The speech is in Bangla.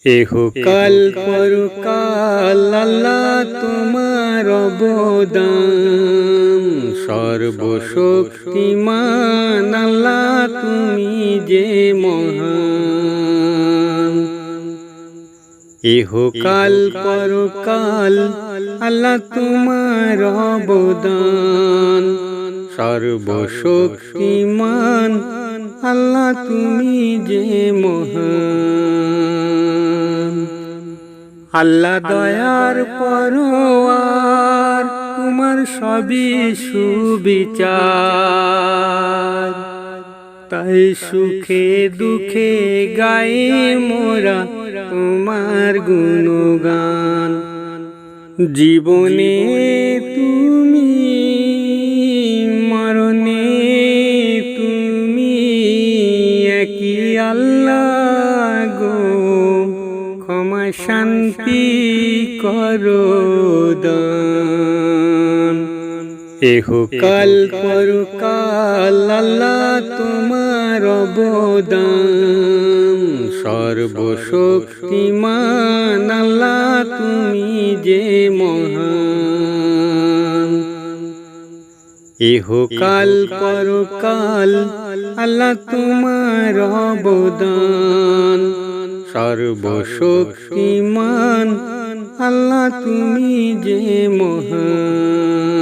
এহকাল পরকাল আল্লাহ তোমার অবদান, সর্বশক্তিমান আল্লাহ তুমি যে মহান। এহকাল পরকাল আল্লাহ তোমার অবদান, সর্বশক্তিমান আল্লাহ তুমি যে মহান। আল্লাহ দয়ার পরওয়ার, তোমার সবই সুবিচার, তাই সুখে দুঃখে গায়ে মোরা তোমার গুণগান। জীবনে তুমি, মরণে তুমি, একই আল্লাহ গো, ক্ষমা শান্তি করো দান। এহকাল পরকাল আল্লাহ তোমার অবদান, সর্বশক্তিমান আল্লাহ তুমি যে মহান। এহকাল পরকাল আল্লাহ তোমার অবদান, সর্বশক্তিমান আল্লাহ তুমি যে মহান।